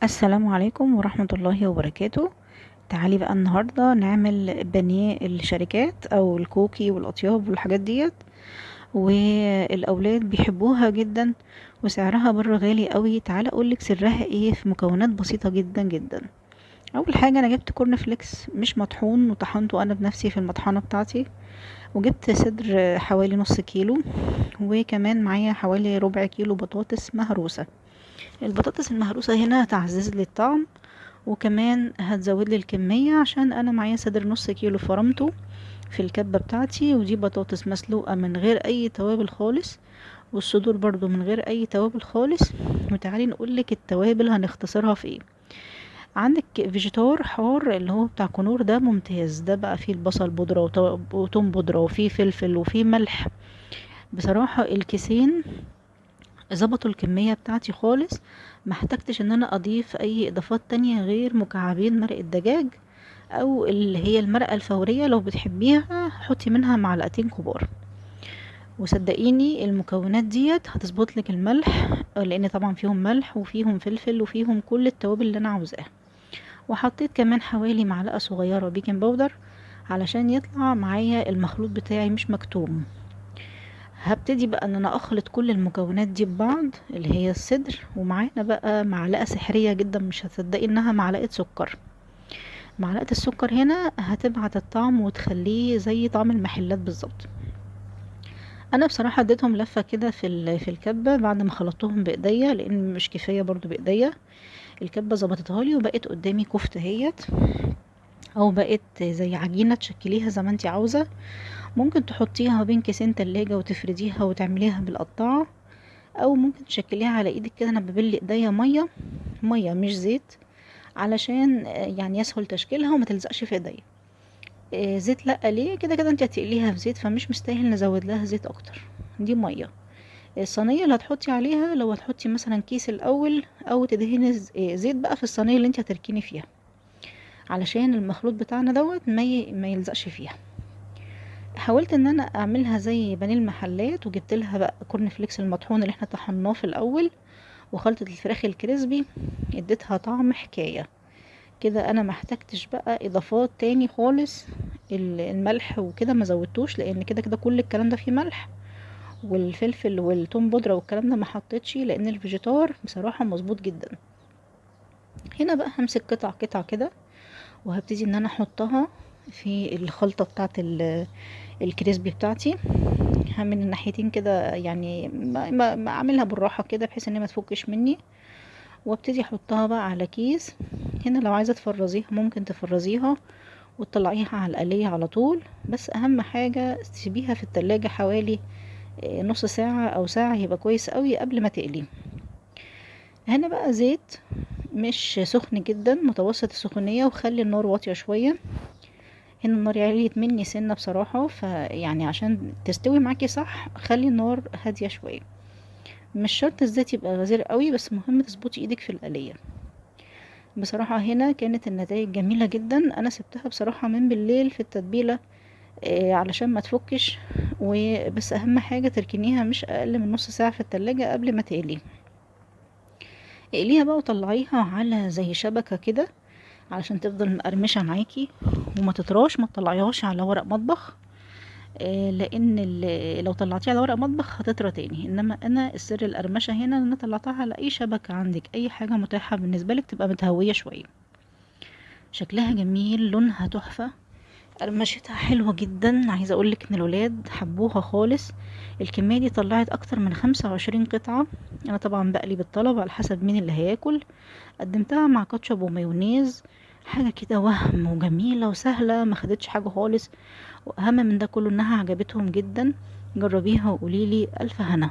السلام عليكم ورحمة الله وبركاته. تعالي بقى النهاردة نعمل بانيه الشركات او الكوكي والاطياب والحاجات ديت، والاولاد بيحبوها جدا وسعرها بره غالي قوي. تعالى اقولك سرها ايه في مكونات بسيطة جدا جدا. اول حاجة انا جبت كورن فليكس مش مطحون وطحنته انا بنفسي في المطحنة بتاعتي، وجبت صدر حوالي نص كيلو، وكمان معايا حوالي ربع كيلو بطاطس مهروسة. البطاطس المهروسة هنا هتعزز لي الطعم، وكمان هتزود لي الكمية عشان انا معايا صدر نص كيلو فرمته في الكبة بتاعتي، ودي بطاطس مسلوقة من غير اي توابل خالص، والصدور برضو من غير اي توابل خالص. وتعالي نقولك التوابل هنختصرها في ايه. عندك فيجيتار حار اللي هو بتاع كنور، ده ممتاز، ده بقى فيه البصل بودرة وتوم بودرة وفيه فلفل وفيه ملح. بصراحة الكيسين ظبطوا الكمية بتاعتي خالص، ما احتجتش ان انا اضيف اي اضافات تانية غير مكعبين مرق الدجاج، او اللي هي المرقة الفورية لو بتحبيها حطي منها معلقتين كبار. وصدقيني المكونات ديت هتظبط لك الملح، لان طبعا فيهم ملح وفيهم فلفل وفيهم كل التوابل اللي انا عاوزاها. وحطيت كمان حوالي معلقة صغيرة بيكنج باودر علشان يطلع معايا المخلوط بتاعي مش مكتوم. هبتدي بقى ان انا اخلط كل المكونات دي ببعض اللي هي الصدر، ومعانا بقى معلقة سحرية جدا مش هتصدقي انها معلقة سكر. معلقة السكر هنا هتبعت الطعم وتخليه زي طعم المحلات بالظبط. انا بصراحة اديتهم لفة كده في الكبة بعد ما خلطتهم بايديا، لان مش كفاية برضو بايديا. الكبة ظبطتها لي وبقت قدامي كفتة هيت، او بقت زي عجينة تشكليها زي ما انتي عاوزة. ممكن تحطيها بين كيسين تلاجة وتفرديها وتعمليها بالقطاعة، او ممكن تشكليها على ايدك كده. انا ببل ايديا مية مية مش زيت، علشان يعني يسهل تشكيلها وما تلزقش في ايديا. زيت لا، ليه؟ كده كده انت هتقليها في زيت فمش مستاهل نزود لها زيت اكتر. دي ميه. الصينيه اللي هتحطي عليها، لو هتحطي مثلا كيس الاول او تدهني زيت بقى في الصينيه اللي انت هتركني فيها، علشان المخلوط بتاعنا دوت ما يلزقش فيها. حاولت ان انا اعملها زي بانيه المحلات، وجبت لها بقى كورن فليكس المطحون اللي احنا طحناه في الاول، وخلطة الفراخ الكريسبي اديتها طعم حكاية. كده انا ما احتجتش بقى اضافات تاني خالص. الملح وكده ما زودتوش، لان كده كده كل الكلام ده فيه ملح، والفلفل والثوم بودرة والكلام ده ما حطيتش، لان الفيجيتار بصراحة مظبوط جدا. هنا بقى همسك قطع قطع كده، وهبتدي ان انا احطها في الخلطة بتاعت الكريسبي بتاعتي. من الناحيتين كده، يعني ما اعملها بالراحة كده بحيث ان هي ما تفكش مني، وابتدي احطها بقى على كيس. هنا لو عايزة تفرزيها ممكن تفرزيها وتطلعيها على القلية على طول، بس اهم حاجة تسيبيها في التلاجة حوالي نص ساعة او ساعة، يبقى كويس قوي قبل ما تقلي. هنا بقى زيت مش سخن جدا، متوسط السخونية، وخلي النار واطية شوية. هنا النار عليت مني سنة بصراحة، فيعني عشان تستوي معاكي صح خلي النار هادية شوية. مش شرط الزيت يبقى غزير قوي، بس مهم تظبطي ايدك في القلية. بصراحة هنا كانت النتائج جميلة جدا. انا سبتها بصراحة من بالليل في التتبيلة علشان ما تفكش، وبس اهم حاجة تركنيها مش اقل من نص ساعة في التلاجة قبل ما تقلي. اقليها بقى وطلعيها على زي شبكة كده علشان تفضل مقرمشة معاكي وما تطراش. ما تطلعيهاش على ورق مطبخ، لان لو طلعتيها على ورق مطبخ هتطرى تاني. انما انا السر القرمشة هنا ان انا طلعتها على اي شبكة عندك، اي حاجة متاحة بالنسبة لك تبقى متهوية شوية. شكلها جميل، لونها تحفة، قرمشتها حلوة جدا. عايزة اقولك ان الولاد حبوها خالص. الكمية دي طلعت اكتر من 25 قطعة. انا طبعا بقلي بالطلب على حسب مين اللي هياكل. قدمتها مع كاتشب ومايونيز، حاجة كده وهم وجميلة وسهلة، ما خدتش حاجة خالص. واهم من ده كله انها عجبتهم جدا. جربيها وقوليلي الف هنا.